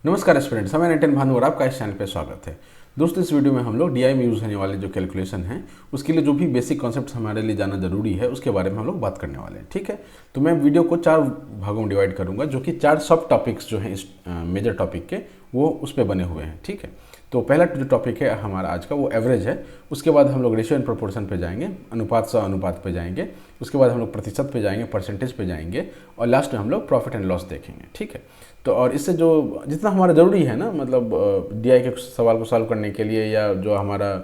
नमस्कार स्टूडेंट्स, मैं नितिन भानु और आपका इस चैनल पे स्वागत है। दोस्तों, इस वीडियो में हम लोग डीआई में यूज़ होने वाले जो कैलकुलेशन हैं उसके लिए जो भी बेसिक कॉन्सेप्ट्स हमारे लिए जाना जरूरी है उसके बारे में हम लोग बात करने वाले हैं। ठीक है, तो मैं वीडियो को 4 भागों में डिवाइड करूंगा जो कि 4 सब टॉपिक्स जो हैं इस मेजर टॉपिक के वो उस पर बने हुए हैं। ठीक है, तो पहला जो टॉपिक है हमारा आज का वो एवरेज है। उसके बाद हम लोग रेशियो एंड प्रोपोर्शन पे जाएंगे, अनुपात से अनुपात पे जाएंगे, उसके बाद हम लोग प्रतिशत पे जाएंगे, परसेंटेज पे जाएंगे और लास्ट में हम लोग प्रॉफिट एंड लॉस देखेंगे। ठीक है, तो और इससे जो जितना हमारा ज़रूरी है ना, मतलब डीआई के सवाल को सॉल्व करने के लिए या जो हमारा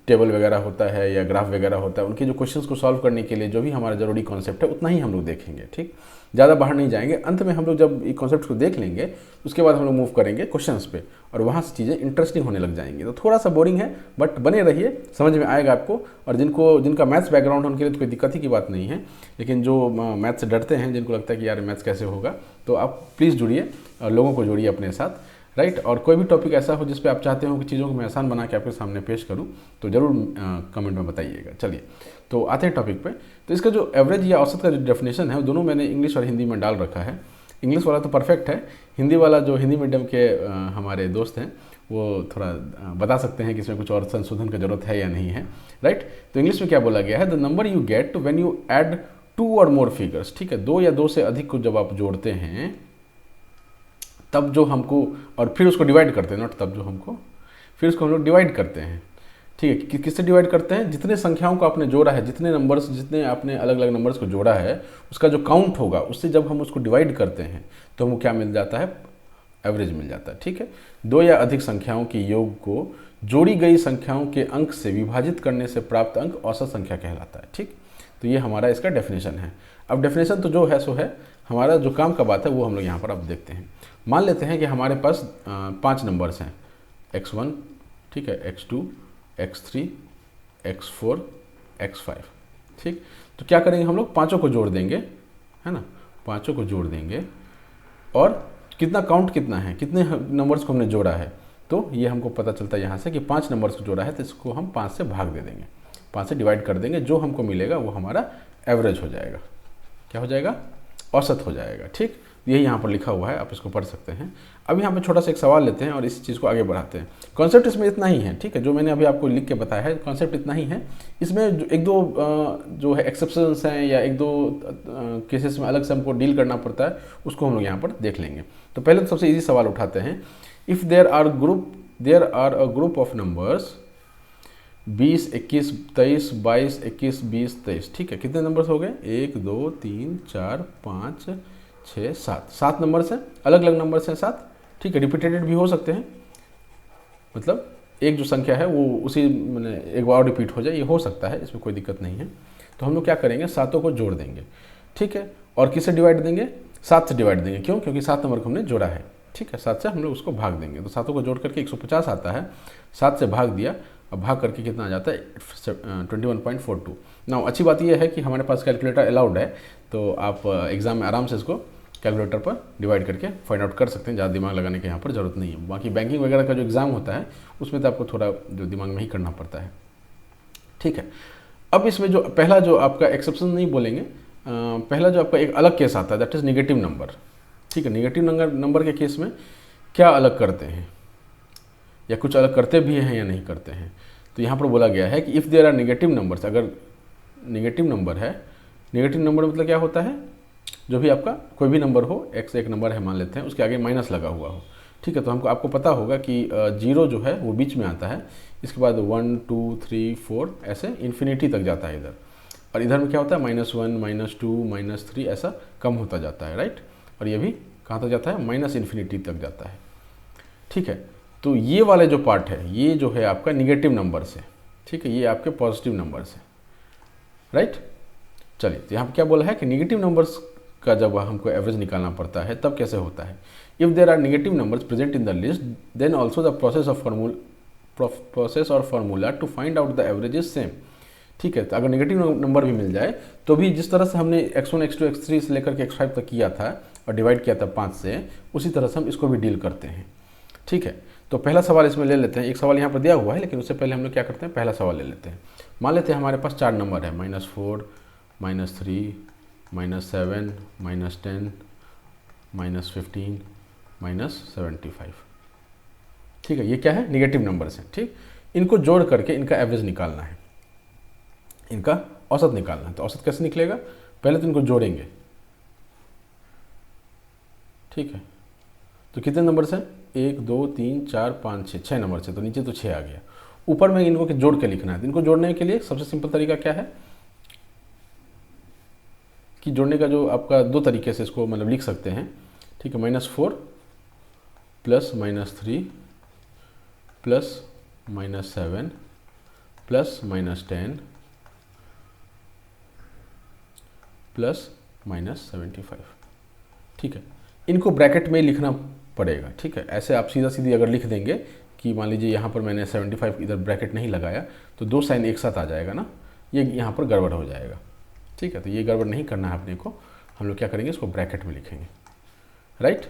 टेबल वगैरह होता है या ग्राफ वगैरह होता है उनके जो क्वेश्चंस को सॉल्व करने के लिए जो भी हमारा ज़रूरी कॉन्सेप्ट है उतना ही हम लोग देखेंगे। ठीक, ज़्यादा बाहर नहीं जाएंगे। अंत में हम लोग जब ये कॉन्सेप्ट को देख लेंगे उसके बाद हम लोग मूव करेंगे क्वेश्चंस पे और वहाँ से चीज़ें इंटरेस्टिंग होने लग जाएंगी। तो थोड़ा सा बोरिंग है बट बने रहिए, समझ में आएगा आपको। और जिनका मैथ्स बैकग्राउंड है उनके लिए तो कोई दिक्कत ही की बात नहीं है, लेकिन जो मैथ से डरते हैं, जिनको लगता है कि यार मैथ्स कैसे होगा, तो आप प्लीज़ जुड़िए और लोगों को जोड़िए अपने साथ। राइट, और कोई भी टॉपिक ऐसा हो जिस पे आप चाहते हो कि चीज़ों को मैं आसान बना के आपके सामने पेश करूं तो ज़रूर कमेंट में बताइएगा। चलिए, तो आते हैं टॉपिक पे। तो इसका जो एवरेज या औसत का जो डेफिनेशन है दोनों मैंने इंग्लिश और हिंदी में डाल रखा है। इंग्लिश वाला तो परफेक्ट है, हिंदी वाला जो हिंदी मीडियम के हमारे दोस्त हैं वो थोड़ा बता सकते हैं कि इसमें कुछ और संशोधन की जरूरत है या नहीं है। राइट, तो इंग्लिश में क्या बोला गया है, the number you get when you add 2 और मोर फिगर्स। ठीक है, 2 या 2 से अधिक को जब आप जोड़ते हैं तब जो हमको, और फिर उसको डिवाइड करते हैं, नॉट तब जो हमको, फिर उसको हम लोग डिवाइड करते हैं। ठीक है, किससे डिवाइड करते हैं, जितने संख्याओं को आपने जोड़ा है, जितने नंबर्स, जितने आपने अलग अलग नंबर्स को जोड़ा है उसका जो काउंट होगा उससे जब हम उसको डिवाइड करते हैं तो हमको क्या मिल जाता है, एवरेज मिल जाता है। ठीक है, 2 या अधिक संख्याओं के योग को जोड़ी गई संख्याओं के अंक से विभाजित करने से प्राप्त अंक औसत संख्या कहलाता है। ठीक, तो ये हमारा इसका डेफिनेशन है। अब डेफिनेशन तो जो है सो है, हमारा जो काम का बात है वो हम लोग यहाँ पर अब देखते हैं। मान लेते हैं कि हमारे पास 5 नंबर्स हैं, x1, ठीक है, x2, x3, x4, x5। ठीक, तो क्या करेंगे, हम लोग पाँचों को जोड़ देंगे, है ना, पाँचों को जोड़ देंगे और कितना काउंट कितना है, कितने नंबर्स को हमने जोड़ा है, तो ये हमको पता चलता है यहाँ से कि 5 नंबर्स को जोड़ा है तो इसको हम 5 से भाग दे देंगे, 5 से डिवाइड कर देंगे। जो हमको मिलेगा वो हमारा एवरेज हो जाएगा। क्या हो जाएगा, औसत हो जाएगा। ठीक, यही यहाँ पर लिखा हुआ है, आप इसको पढ़ सकते हैं। अब यहाँ पे छोटा सा एक सवाल लेते हैं और इस चीज़ को आगे बढ़ाते हैं। कॉन्सेप्ट इसमें इतना ही है, ठीक है, जो मैंने अभी आपको लिख के बताया है कॉन्सेप्ट इतना ही है। इसमें एक दो जो है एक्सेप्शंस हैं या एक दो केसेस में अलग से हमको डील करना पड़ता है, उसको हम लोग यहाँ पर देख लेंगे। तो पहले तो सबसे ईजी सवाल उठाते हैं। If there are a group of numbers 20, 21, 23, 22, 21, 20, 23। ठीक है, कितने नंबर्स हो गए, 1, 2, 3, 4, 5, 6, 7 नंबर्स हैं, अलग अलग नंबर्स हैं 7। ठीक है, रिपीटेड भी हो सकते हैं, मतलब एक जो संख्या है वो उसी मैंने एक बार रिपीट हो जाए, ये हो सकता है, इसमें कोई दिक्कत नहीं है। तो हम लोग क्या करेंगे, सातों को जोड़ देंगे। ठीक है, और किससे डिवाइड देंगे, 7 से डिवाइड देंगे। क्यों, क्योंकि 7 नंबर को हमने जोड़ा है। ठीक है, 7 से हम लोग उसको भाग देंगे, तो सातों को जोड़ करके 150 आता है, 7 से भाग दिया, अब भाग करके कितना आ जाता है, 21.42। ना अच्छी बात यह है कि हमारे पास कैलकुलेटर अलाउड है, तो आप एग्ज़ाम में आराम से इसको कैलकुलेटर पर डिवाइड करके फाइंड आउट कर सकते हैं, ज़्यादा दिमाग लगाने की यहाँ पर ज़रूरत नहीं है। बाकी बैंकिंग वगैरह का जो एग्ज़ाम होता है उसमें तो आपको थोड़ा जो दिमाग में ही करना पड़ता है। ठीक है, अब इसमें जो पहला जो आपका एक्सेप्शन नहीं बोलेंगे, पहला जो आपका एक अलग केस आता है दैट इज़ निगेटिव नंबर। ठीक है, निगेटिव नंबर के केस में क्या अलग करते हैं या कुछ अलग करते भी हैं या नहीं करते हैं। तो यहाँ पर बोला गया है कि if there are negative numbers, अगर निगेटिव नंबर है, निगेटिव नंबर मतलब क्या होता है, जो भी आपका कोई भी नंबर हो, x एक नंबर है मान लेते हैं, उसके आगे माइनस लगा हुआ हो। ठीक है, तो आपको पता होगा कि 0 जो है वो बीच में आता है, इसके बाद 1, 2, 3, 4 ऐसे इन्फिनिटी तक जाता है इधर, और इधर में क्या होता है, -1, -2, -3 ऐसा कम होता जाता है। राइट, और ये भी कहाँ तक जाता है, माइनस इन्फिनिटी तक जाता है। ठीक है, तो ये वाले जो पार्ट है ये जो है आपका निगेटिव नंबर से। ठीक है, ये आपके पॉजिटिव नंबर से। राइट, चलिए, तो यहाँ पर क्या बोला है कि निगेटिव नंबर्स का जब हमको एवरेज निकालना पड़ता है तब कैसे होता है। If there are negative numbers present in the list then also the process और formula to find out the average is same. ठीक है, तो अगर नेगेटिव नंबर भी मिल जाए तो भी जिस तरह से हमने x1, x2, x3 से लेकर के x5 तक किया था और डिवाइड किया था 5 से, उसी तरह से हम इसको भी डील करते हैं। ठीक है, तो पहला सवाल इसमें ले लेते हैं। एक सवाल यहाँ पर दिया हुआ है लेकिन उससे पहले हम लोग क्या करते हैं, पहला सवाल ले लेते हैं। मान लेते हैं हमारे पास 4 नंबर है, -4, -3, -7, -10, -15, -75। ठीक है, ये क्या है, निगेटिव नंबर्स हैं। ठीक, इनको जोड़ करके इनका एवरेज निकालना है, इनका औसत निकालना है। तो औसत कैसे निकलेगा, पहले तो इनको जोड़ेंगे। ठीक है, तो कितने नंबर्स हैं, 1 2 3 4 5 6, 6 नंबर से, तो नीचे तो 6 आ गया। ऊपर में इनको जोड़ के लिखना है। तो इनको जोड़ने के लिए सबसे सिंपल तरीका क्या है कि जोड़ने का जो आपका दो तरीके से इसको मतलब लिख सकते हैं। ठीक है, -4 प्लस -3 प्लस -7 प्लस -10 प्लस -75। ठीक है, इनको ब्रैकेट में लिखना पड़ेगा। ठीक है, ऐसे आप सीधा सीधी अगर लिख देंगे कि मान लीजिए यहाँ पर मैंने 75 इधर ब्रैकेट नहीं लगाया तो दो साइन एक साथ आ जाएगा ना, ये यहाँ पर गड़बड़ हो जाएगा। ठीक है, तो ये गड़बड़ नहीं करना है अपने को। हम लोग क्या करेंगे, इसको ब्रैकेट में लिखेंगे। राइट,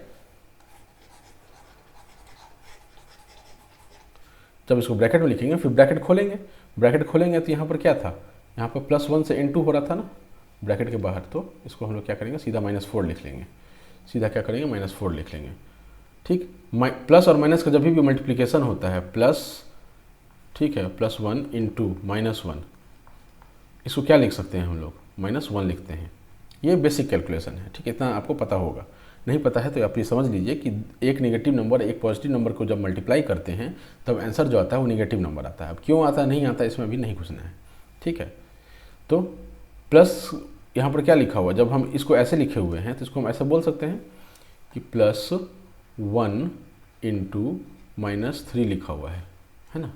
जब इसको ब्रैकेट में लिखेंगे फिर ब्रैकेट खोलेंगे। ब्रैकेट खोलेंगे तो यहाँ पर क्या था, यहाँ पर +1 से × हो रहा था ना ब्रैकेट के बाहर, तो इसको हम लोग क्या करेंगे, सीधा -4 लिख लेंगे। सीधा क्या करेंगे, -4 लिख लेंगे। ठीक, प्लस और माइनस का जब भी मल्टीप्लिकेशन होता है प्लस, ठीक है, +1 × -1, इसको क्या लिख सकते हैं हम लोग, -1 लिखते हैं। ये बेसिक कैलकुलेशन है। ठीक है, इतना आपको पता होगा। नहीं पता है तो आप ये समझ लीजिए कि एक नेगेटिव नंबर एक पॉजिटिव नंबर को जब मल्टीप्लाई करते हैं तब आंसर जो आता है वो नेगेटिव नंबर आता है। अब क्यों आता है नहीं आता इसमें भी नहीं घुसना है। ठीक है, तो प्लस यहाँ पर क्या लिखा हुआ, जब हम इसको ऐसे लिखे हुए हैं तो इसको हम ऐसा बोल सकते हैं कि +1 × -3 लिखा हुआ है ना,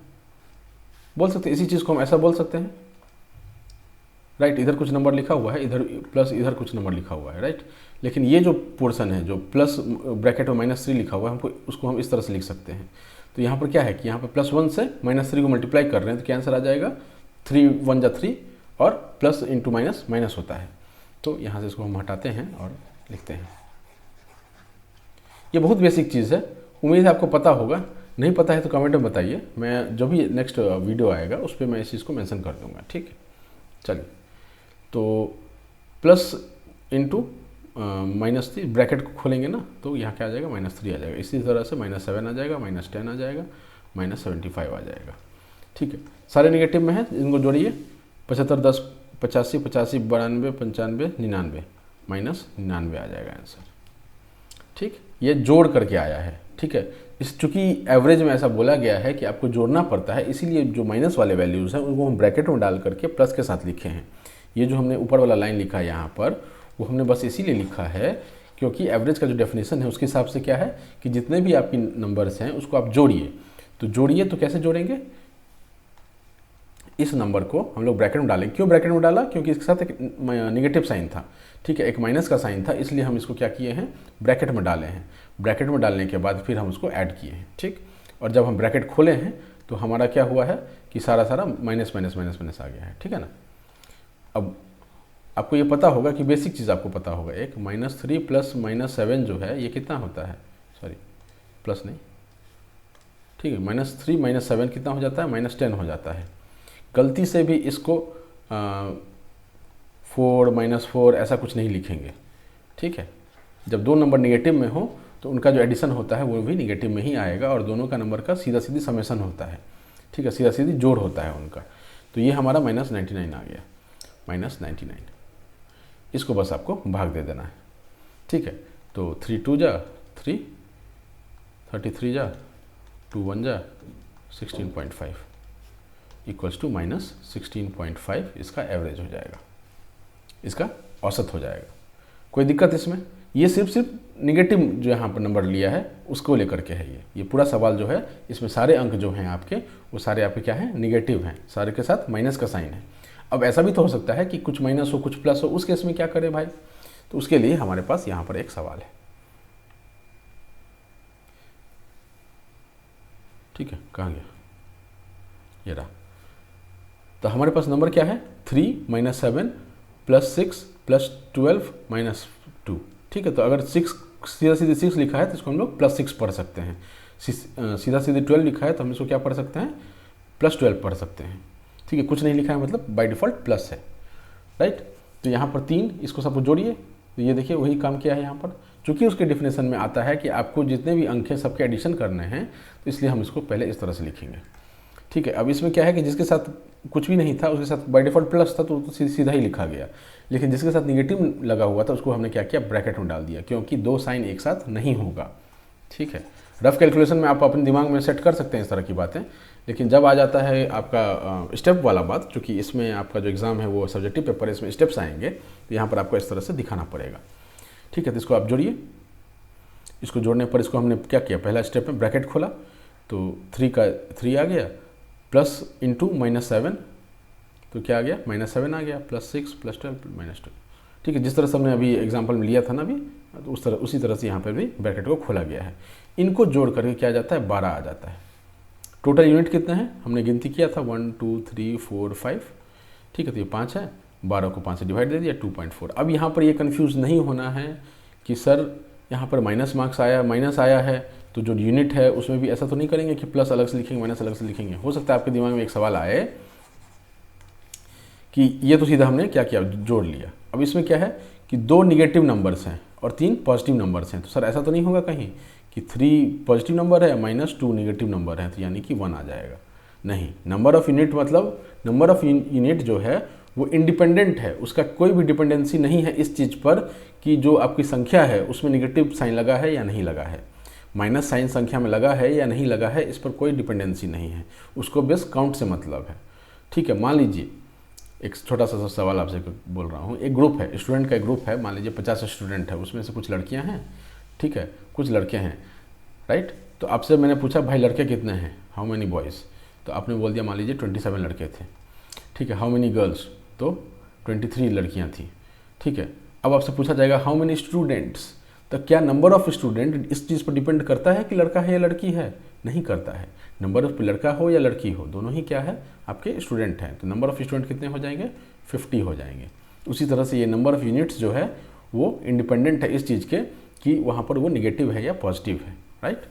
बोल सकते हैं। इसी चीज़ को हम ऐसा बोल सकते हैं। राइट, इधर कुछ नंबर लिखा हुआ है, इधर प्लस इधर कुछ नंबर लिखा हुआ है। राइट, लेकिन ये जो पोर्शन है जो प्लस ब्रैकेट में -3 लिखा हुआ है, हमको उसको हम इस तरह से लिख सकते हैं। तो यहाँ पर क्या है कि यहाँ पर +1 से -3 को मल्टीप्लाई कर रहे हैं तो क्या आंसर आ जाएगा, 3 × 1 = 3 और प्लस इंटू माइनस माइनस होता है। तो यहाँ से इसको हम हटाते हैं और लिखते हैं। ये बहुत बेसिक चीज़ है, उम्मीद है आपको पता होगा। नहीं पता है तो कमेंट में बताइए, मैं जो भी नेक्स्ट वीडियो आएगा उस पर मैं इस चीज़ को मेंशन कर दूंगा। ठीक है, चलिए, तो प्लस इंटू -3 ब्रैकेट को खोलेंगे ना तो यहाँ क्या आ जाएगा, -3 आ जाएगा। इसी तरह से -7 आ जाएगा, -10 आ जाएगा, -75 आ जाएगा। ठीक है, सारे नेगेटिव में है, इनको जोड़िए। 75 10 85 85 92 95 99 -99 आ जाएगा आंसर। ठीक, ये जोड़ करके आया है। ठीक है, इस चूँकि एवरेज में ऐसा बोला गया है कि आपको जोड़ना पड़ता है, इसीलिए जो माइनस वाले वैल्यूज़ हैं उनको हम ब्रैकेट में डाल करके प्लस के साथ लिखे हैं। ये जो हमने ऊपर वाला लाइन लिखा है यहाँ पर, वो हमने बस इसीलिए लिखा है क्योंकि एवरेज का जो डेफिनेशन है उसके हिसाब से क्या है कि जितने भी आपकी नंबर्स हैं उसको आप जोड़िए। तो जोड़िए तो कैसे जोड़ेंगे, इस नंबर को हम लोग ब्रैकेट में डालेंगे। क्यों ब्रैकेट में डाला, क्योंकि इसके साथ एक नेगेटिव साइन था। ठीक है, एक माइनस का साइन था, इसलिए हम इसको क्या किए हैं, ब्रैकेट में डाले हैं। ब्रैकेट में डालने के बाद फिर हम उसको ऐड किए हैं। ठीक, और जब हम ब्रैकेट खोले हैं तो हमारा क्या हुआ है कि सारा सारा माइनस माइनस माइनस माइनस आ गया है। ठीक है ना, अब आपको ये पता होगा कि बेसिक चीज़ आपको पता होगा, एक -3 प्लस -7 जो है ये कितना होता है, सॉरी प्लस नहीं, ठीक है, -3 -7 कितना हो जाता है, -10 हो जाता है। गलती से भी इसको 4 -4 ऐसा कुछ नहीं लिखेंगे। ठीक है, जब दो नंबर निगेटिव में हो तो उनका जो एडिशन होता है वो भी निगेटिव में ही आएगा और दोनों का नंबर का सीधा सीधी समेशन होता है। ठीक है, सीधा सीधी जोड़ होता है उनका। तो ये हमारा -99 आ गया, -99। इसको बस आपको भाग दे देना है। ठीक है, तो 3 2 जा 3, 33 जा 2 1 जा 16.5 इक्वल्स टू -16.5 इसका एवरेज हो जाएगा, इसका औसत हो जाएगा। कोई दिक्कत इसमें, ये सिर्फ निगेटिव जो यहाँ पर नंबर लिया है उसको लेकर के है। ये पूरा सवाल जो है इसमें सारे अंक जो हैं आपके वो सारे आपके क्या हैं, निगेटिव हैं, सारे के साथ माइनस का साइन है। अब ऐसा भी तो हो सकता है कि कुछ माइनस हो कुछ प्लस हो, उस केस में क्या करें भाई, तो उसके लिए हमारे पास यहाँ पर एक सवाल है। ठीक है, कहाँ गया, ये रहा। तो हमारे पास नंबर क्या है, 3 -7 + 6 + 12 -2। ठीक है, तो अगर 6 सीधा सीधे 6 लिखा है तो इसको हम लोग +6 पढ़ सकते हैं। सीधा सीधे 12 लिखा है तो हम इसको क्या पढ़ सकते हैं, +12 पढ़ सकते हैं। ठीक है, कुछ नहीं लिखा है मतलब बाय डिफ़ॉल्ट प्लस है। राइट, तो यहाँ पर 3, इसको सबको जोड़िए तो ये देखिए वही काम किया है यहाँ पर। चूँकि उसके डिफिनेशन में आता है कि आपको जितने भी अंक हैं सबके एडिशन करने हैं, तो इसलिए हम इसको पहले इस तरह से लिखेंगे। ठीक है, अब इसमें क्या है कि जिसके साथ कुछ भी नहीं था उसके साथ बाय डिफ़ॉल्ट प्लस था तो सीधा ही लिखा गया, लेकिन जिसके साथ निगेटिव लगा हुआ था उसको हमने क्या किया, ब्रैकेट में डाल दिया, क्योंकि दो साइन एक साथ नहीं होगा। ठीक है, रफ कैलकुलेशन में आप अपने दिमाग में सेट कर सकते हैं इस तरह की बातें, लेकिन जब आ जाता है आपका स्टेप वाला बात, चूँकि इसमें आपका जो एग्ज़ाम है वो सब्जेक्टिव पेपर है, इसमें स्टेप्स आएंगे, तो यहाँ पर आपको इस तरह से दिखाना पड़ेगा। ठीक है, तो इसको आप जोड़िए। इसको जोड़ने पर इसको हमने क्या किया, पहला स्टेप में ब्रैकेट खोला तो 3 का 3 आ गया, प्लस इंटू -7, तो क्या आ गया, -7 आ गया, +6 +12 -2। ठीक है, जिस तरह से हमने अभी एग्जांपल में लिया था ना अभी, तो उसी तरह से यहाँ पर भी ब्रैकेट को खोला गया है। इनको जोड़ करके क्या आ जाता है, 12 आ जाता है। टोटल यूनिट कितने हैं हमने गिनती किया था, 1 2 3 4 5। ठीक है, तो ये 5 है, 12 को 5 से डिवाइड दे दिया, 2.4। अब यहाँ पर ये कन्फ्यूज़ नहीं होना है कि सर यहाँ पर माइनस मार्क्स आया, माइनस आया है, तो जो यूनिट है उसमें भी ऐसा तो नहीं करेंगे कि प्लस अलग से लिखेंगे माइनस अलग से लिखेंगे। हो सकता है आपके दिमाग में एक सवाल आए कि ये तो सीधा हमने क्या किया, जोड़ लिया। अब इसमें क्या है कि 2 निगेटिव नंबर्स हैं और 3 पॉजिटिव नंबर्स हैं, तो सर ऐसा तो नहीं होगा कहीं कि 3 पॉजिटिव नंबर है -2 निगेटिव नंबर है, तो यानी कि 1 आ जाएगा। नहीं, नंबर ऑफ़ यूनिट मतलब नंबर ऑफ़ यूनिट जो है वो इंडिपेंडेंट है, उसका कोई भी डिपेंडेंसी नहीं है इस चीज़ पर कि जो आपकी संख्या है उसमें निगेटिव साइन लगा है या नहीं लगा है, माइनस साइन संख्या में लगा है या नहीं लगा है, इस पर कोई डिपेंडेंसी नहीं है, उसको बस काउंट से मतलब है। ठीक है, मान लीजिए एक छोटा सा सवाल आपसे बोल रहा हूँ, एक ग्रुप है, स्टूडेंट का एक ग्रुप है, मान लीजिए 50 स्टूडेंट है, उसमें से कुछ लड़कियाँ हैं, ठीक है, कुछ लड़के हैं, राइट। तो आपसे मैंने पूछा भाई लड़के कितने हैं, हाउ मेनी बॉयज़, तो आपने बोल दिया मान लीजिए 27 लड़के थे। ठीक है, हाउ मेनी गर्ल्स, तो 23 लड़कियां थी। ठीक है, अब आपसे पूछा जाएगा हाउ मेनी स्टूडेंट्स, तो क्या नंबर ऑफ स्टूडेंट इस चीज़ पर डिपेंड करता है कि लड़का है या लड़की है, नहीं करता है। नंबर ऑफ लड़का हो या लड़की हो, दोनों ही क्या है, आपके स्टूडेंट हैं, तो नंबर ऑफ स्टूडेंट कितने हो जाएंगे, 50 हो जाएंगे। उसी तरह से ये नंबर ऑफ यूनिट्स जो है वो इंडिपेंडेंट है इस चीज़ के कि वहाँ पर वो निगेटिव है या पॉजिटिव है, राइट।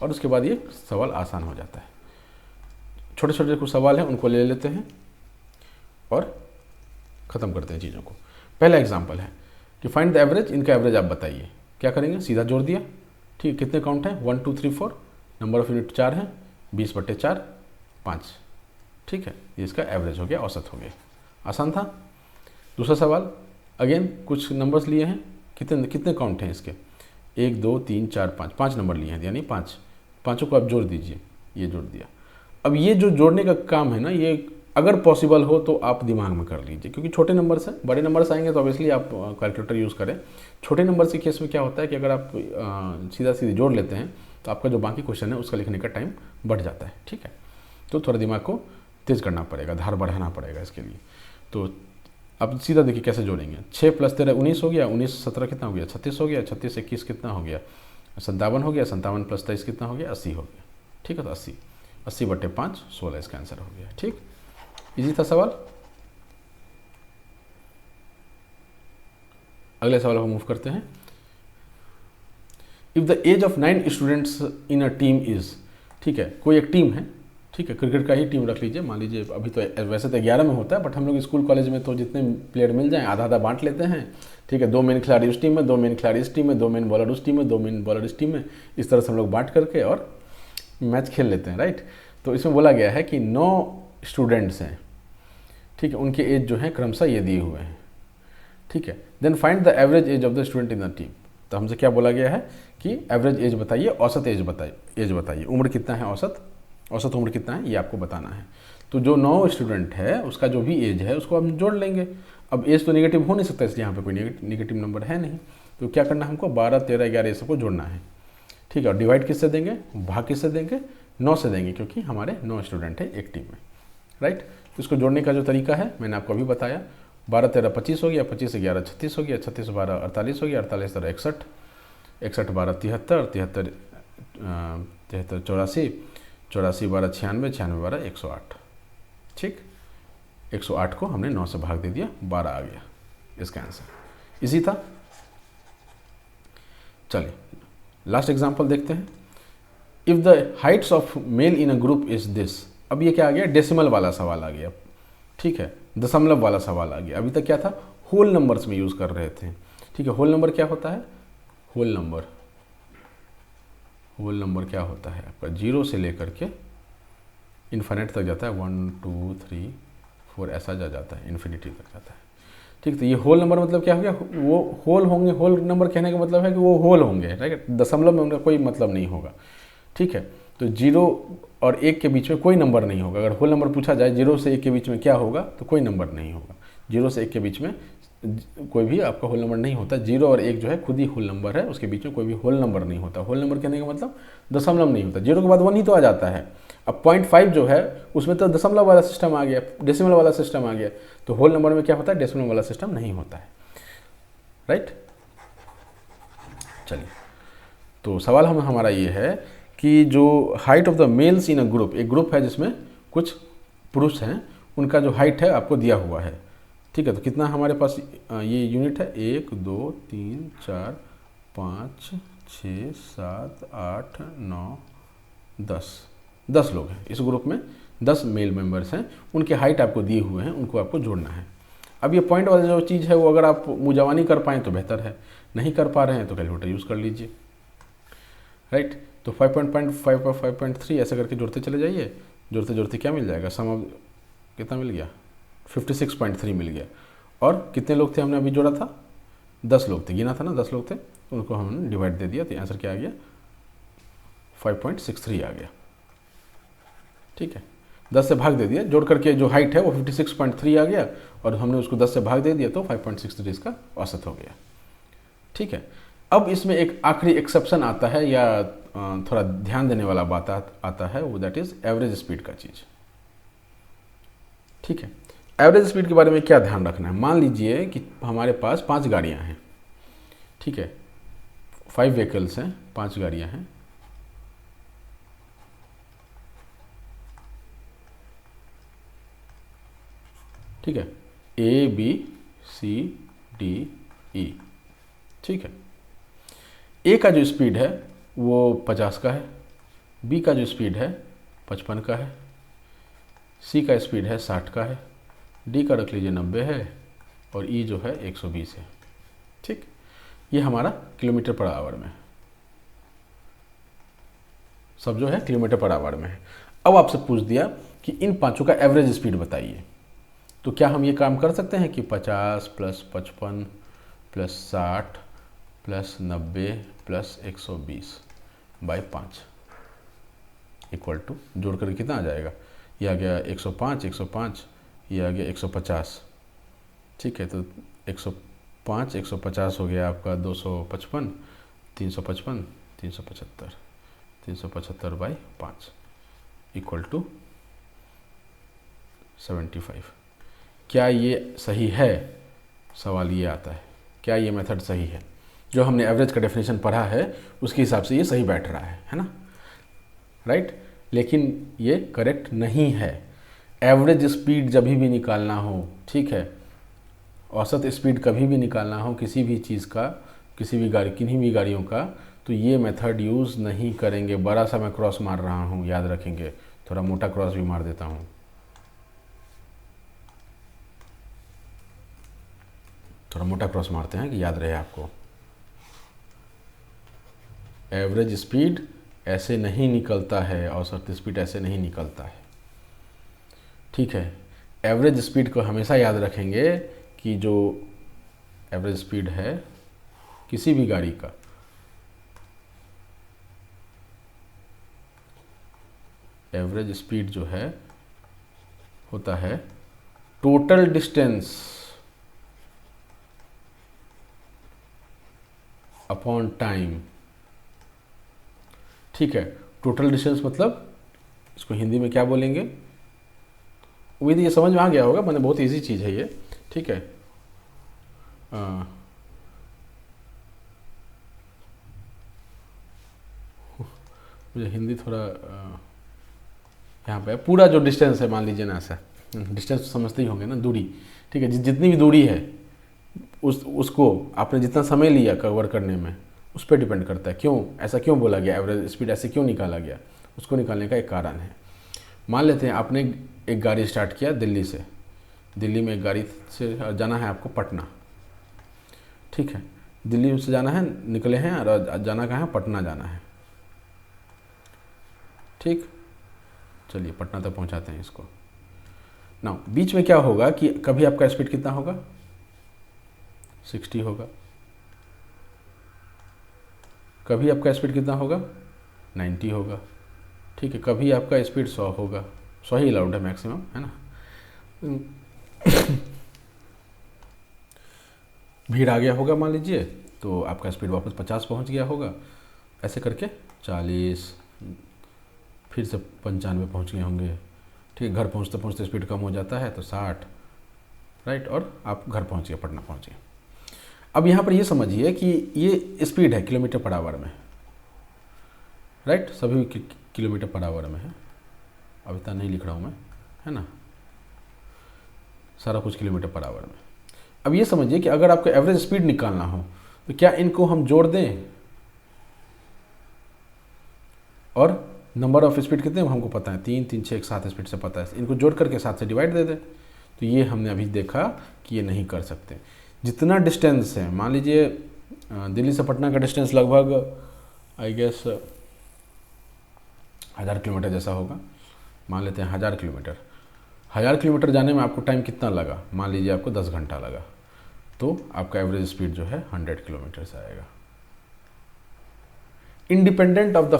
और उसके बाद ये सवाल आसान हो जाता है। छोटे छोटे कुछ सवाल हैं उनको ले लेते हैं और ख़त्म करते हैं चीज़ों को। पहला एग्जांपल है कि फाइंड द एवरेज, इनका एवरेज आप बताइए। क्या करेंगे, सीधा जोड़ दिया। ठीक, कितने काउंट हैं, 1 2 3 4, नंबर ऑफ यूनिट 4 है, 20/4 5। ठीक है, ये इसका एवरेज हो गया, औसत हो गया, आसान था। दूसरा सवाल, अगेन कुछ नंबर्स लिए हैं, कितने कितने काउंट हैं इसके, 1 2 3 4 5, 5 नंबर लिए हैं, यानी 5, पाँचों को आप जोड़ दीजिए, ये जोड़ दिया। अब ये जो जोड़ने का काम है ना, ये अगर पॉसिबल हो तो आप दिमाग में कर लीजिए, क्योंकि छोटे नंबर्स हैं, बड़े नंबर्स आएंगे तो ऑब्वियसली आप कैलकुलेटर यूज़ करें। छोटे नंबर के केस में क्या होता है कि अगर आप सीधा सीधे जोड़ लेते हैं तो आपका जो बाकी क्वेश्चन है उसका लिखने का टाइम बढ़ जाता है। ठीक है, तो थोड़ा दिमाग को तेज़ करना पड़ेगा, धार बढ़ाना पड़ेगा इसके लिए। तो अब सीधा देखिए कैसे जोड़ेंगे, 6 + 13 19 हो गया, 19 17 कितना हो गया, 36 हो गया, 36 21 कितना हो गया, 57 हो गया, 57 + 23 कितना हो गया, 80 हो गया। ठीक है, तो 80/5 16 इसका आंसर हो गया। ठीक, इजी था सवाल। अगले सवाल को मूव करते हैं। If the age of 9 students in a team is, ठीक है, कोई एक टीम है, ठीक है, क्रिकेट का ही टीम रख लीजिए, मान लीजिए अभी तो वैसे तो 11 में होता है, बट हम लोग स्कूल कॉलेज में तो जितने प्लेयर मिल जाएं आधा आधा बांट लेते हैं। ठीक है, 2 मेन खिलाड़ी उस टीम में, 2 मेन खिलाड़ी इस टीम में, 2 मेन बॉलर उस टीम में, 2 मेन बॉलर इस टीम में, इस तरह से हम लोग बांट करके और मैच खेल लेते हैं, राइट। तो इसमें बोला गया है कि 9 स्टूडेंट्स हैं, ठीक है, उनके एज जो है क्रमशः ये दिए हुए हैं। ठीक है, then find the average age of the student in the team. तो हमसे क्या बोला गया है कि एवरेज एज बताइए, औसत एज बताइए, उम्र कितना है, औसत उम्र कितना है, ये आपको बताना है। तो जो 9 स्टूडेंट है उसका जो भी एज है उसको हम जोड़ लेंगे। अब एज तो नेगेटिव हो नहीं सकता, इसलिए यहाँ पे कोई नेगेटिव नंबर है नहीं, तो क्या करना है हमको, 12 13 11 ये सबको जोड़ना है। ठीक है, और डिवाइड किससे देंगे, भाग किससे देंगे, 9 से देंगे, क्योंकि हमारे 9 स्टूडेंट है एक टीम में, राइट। तो इसको जोड़ने का जो तरीका है मैंने आपको अभी बताया, 12 13 25 हो गया, 25 से 11 36 हो गया, 36 12 48 हो गया, 48 13 61, 61 12 73, 73 84, 84 12 96, 96 12 108। ठीक, 108 को हमने 9 से भाग दे दिया, 12 आ गया इसका आंसर। इजी था। चलिए लास्ट एग्जांपल देखते हैं। If the Heights of male in a group is this. अब ये क्या आ गया, डेसिमल वाला सवाल आ गया, ठीक है, दशमलव वाला सवाल आ गया। अभी तक क्या था, होल नंबर्स में यूज़ कर रहे थे। ठीक है। होल नंबर क्या होता है? होल नंबर क्या होता है आपका? 0 से लेकर के इन्फिनिटी तक जाता है, 1 2 3 4 ऐसा जाता है, इन्फिनिटी तक जाता है। ठीक, तो ये होल नंबर मतलब क्या हो गया? वो होल होंगे। होल नंबर कहने का मतलब है कि वो होल होंगे, राइट? दशमलव में उनका कोई मतलब नहीं होगा। ठीक है, तो 0 और 1 के बीच में कोई नंबर नहीं होगा। अगर होल नंबर पूछा जाए 0 से 1 के बीच में क्या होगा, तो कोई नंबर नहीं होगा। 0 से 1 के बीच में कोई भी आपका होल नंबर नहीं होता। 0 और 1 जो है खुद ही होल नंबर है, उसके बीच में कोई भी होल नंबर नहीं होता। होल नंबर कहने का मतलब दशमलव नहीं होता। 0 के बाद 1 ही तो आ जाता है। अब 0.5 जो है उसमें तो दशमलव वाला सिस्टम आ गया, डेसिमल वाला सिस्टम आ गया। तो होल नंबर में क्या होता है? डेसिमल वाला सिस्टम नहीं होता है, राइट? चलिए, तो सवाल हमारा ये है कि जो height of the males in a group, एक ग्रुप है जिसमें कुछ पुरुष हैं, उनका जो हाइट है आपको दिया हुआ है। ठीक है, तो कितना हमारे पास ये यूनिट है? 1 2 3 4 5 6 7 8 9 10 लोग हैं इस ग्रुप में। 10 मेल मेंबर्स हैं, उनके हाइट आपको दिए हुए हैं, उनको आपको जोड़ना है। अब ये पॉइंट वाला जो चीज़ है वो अगर आप मुंहजबानी कर पाएँ तो बेहतर है, नहीं कर पा रहे हैं तो कैलकुलेटर यूज़ कर लीजिए, राइट? तो 5.5 और 5.3 ऐसे करके जोड़ते चले जाइए। जोड़ते जोड़ते क्या मिल जाएगा? सम ऑफ कितना मिल गया? 56.3 मिल गया। और कितने लोग थे हमने अभी जोड़ा था? 10 लोग थे, गिना था ना, 10 लोग थे, तो उनको हमने डिवाइड दे दिया, तो आंसर क्या आ गया? 5.63 आ गया। ठीक है, 10 से भाग दे दिया, जोड़ करके जो हाइट है वो 56.3 आ गया, और हमने उसको 10 से भाग दे दिया तो 5.63 इसका औसत हो गया। ठीक है, अब इसमें एक आखिरी एक्सेप्शन आता है, या थोड़ा ध्यान देने वाला बात आता है, वो दैट इज एवरेज स्पीड का चीज़। ठीक है, एवरेज स्पीड के बारे में क्या ध्यान रखना है? मान लीजिए कि हमारे पास 5 गाड़ियां हैं। ठीक है, 5 व्हीकल्स हैं, 5 गाड़ियां हैं। ठीक है, A B C D E। ठीक है, A का जो स्पीड है वो 50 का है, B का जो स्पीड है 55 का है, C का स्पीड है 60 का है, D का रख लीजिए 90 है, और E जो है 120 है। ठीक, ये हमारा किलोमीटर पर आवर में, सब जो है किलोमीटर पर आवर में है। अब आपसे पूछ दिया कि इन पांचों का एवरेज स्पीड बताइए, तो क्या हम ये काम कर सकते हैं कि 50 plus 55 plus 60 plus 90 plus 120 by 5 equal to, जोड़ कर कितना आ जाएगा? ये आ गया 105, 105, ये आ गया 150। ठीक है, तो 105 150 हो गया आपका 255, 355 375, 375 बाई 5 इक्वल टू 75। क्या ये सही है? सवाल ये आता है, क्या ये मेथड सही है? जो हमने एवरेज का डेफिनेशन पढ़ा है उसके हिसाब से ये सही बैठ रहा है ना, राइट? लेकिन ये करेक्ट नहीं है। एवरेज स्पीड जब भी निकालना हो, ठीक है, औसत स्पीड कभी भी निकालना हो किसी भी चीज़ का, किसी भी गाड़ी, किन्हीं भी गाड़ियों का, तो ये मेथड यूज़ नहीं करेंगे। बड़ा सा मैं क्रॉस मार रहा हूँ, याद रखेंगे। थोड़ा मोटा क्रॉस भी मार देता हूँ, थोड़ा मोटा क्रॉस मारते हैं कि याद रहे आपको। एवरेज स्पीड ऐसे नहीं निकलता है, औसत स्पीड ऐसे नहीं निकलता है। ठीक है, एवरेज स्पीड को हमेशा याद रखेंगे कि जो एवरेज स्पीड है किसी भी गाड़ी का, एवरेज स्पीड जो है होता है टोटल डिस्टेंस अपॉन टाइम। ठीक है, टोटल डिस्टेंस मतलब इसको हिंदी में क्या बोलेंगे? उम्मीद ये समझ में आ गया होगा, मैंने बहुत इजी चीज़ है ये। ठीक है, मुझे हिंदी थोड़ा यहाँ पे पूरा जो डिस्टेंस है, मान लीजिए ना, ऐसा डिस्टेंस तो समझते ही होंगे ना, दूरी। ठीक है, जितनी भी दूरी है उसको आपने जितना समय लिया कवर करने में, उस पर डिपेंड करता है। क्यों ऐसा क्यों बोला गया, एवरेज स्पीड ऐसे क्यों निकाला गया, उसको निकालने का एक कारण है। मान लेते हैं आपने एक गाड़ी स्टार्ट किया दिल्ली से, दिल्ली में एक गाड़ी से जाना है आपको पटना। ठीक है, दिल्ली से जाना है, निकले हैं और जाना कहाँ है, पटना जाना है। ठीक, चलिए पटना तक पहुँचाते हैं इसको। नाउ बीच में क्या होगा कि कभी आपका स्पीड कितना होगा, 60 होगा, कभी आपका स्पीड कितना होगा, 90 होगा। ठीक है, कभी आपका स्पीड 100 होगा, 100 ही अलाउड है मैक्सिमम, है ना। भीड़ आ गया होगा मान लीजिए, तो आपका स्पीड वापस 50 पहुंच गया होगा, ऐसे करके 40, फिर से 95 पहुंच गए होंगे। ठीक, घर पहुंचते पहुंचते स्पीड कम हो जाता है तो 60, राइट, और आप घर पहुंच गए, पटना पहुंच गए। अब यहाँ पर ये समझिए कि ये स्पीड है किलोमीटर पर आवर में, राइट, सभी किलोमीटर पर आवर में है। अब इतना नहीं लिख रहा हूँ मैं, है ना, सारा कुछ किलोमीटर पर आवर में। अब ये समझिए कि अगर आपको एवरेज स्पीड निकालना हो तो क्या इनको हम जोड़ दें, और नंबर ऑफ स्पीड कितने हमको पता है, 3 3 6 7 स्पीड से पता है, इनको जोड़ करके 7 से डिवाइड दे दें। तो ये हमने अभी देखा कि ये नहीं कर सकते। जितना डिस्टेंस है, मान लीजिए दिल्ली से पटना का डिस्टेंस लगभग आई गेस 1000 किलोमीटर जैसा होगा, मान लेते हैं 1000 किलोमीटर। 1000 किलोमीटर जाने में आपको टाइम कितना लगा, मान लीजिए आपको 10 घंटा लगा, तो आपका एवरेज स्पीड जो है 100 किलोमीटर से आएगा। इंडिपेंडेंट ऑफ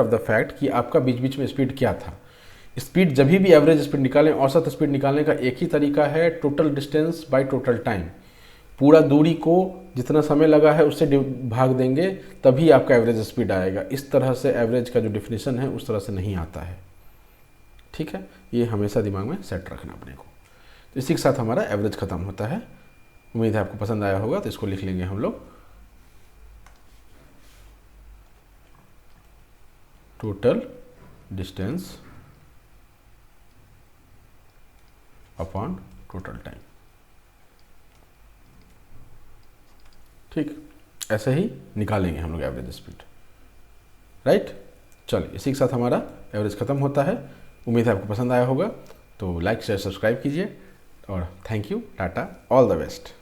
द फैक्ट कि आपका बीच बीच में स्पीड क्या था। स्पीड जब भी एवरेज स्पीड निकालें, औसत स्पीड निकालने का एक ही तरीका है, total distance by total time. पूरा दूरी को जितना समय लगा है उससे भाग देंगे, तभी आपका एवरेज स्पीड आएगा। इस तरह से एवरेज का जो डिफिनेशन है उस तरह से नहीं आता है। ठीक है, ये हमेशा दिमाग में सेट रखना अपने को। तो इसी के साथ हमारा एवरेज खत्म होता है। उम्मीद है आपको पसंद आया होगा, तो इसको लिख लेंगे हम लोग, total distance upon total time. ठीक, ऐसे ही निकालेंगे हम लोग एवरेज स्पीड, राइट। चलिए, इसी के साथ हमारा एवरेज खत्म होता है। उम्मीद है आपको पसंद आया होगा, तो लाइक शेयर सब्सक्राइब कीजिए, और thank you, Tata, all the best.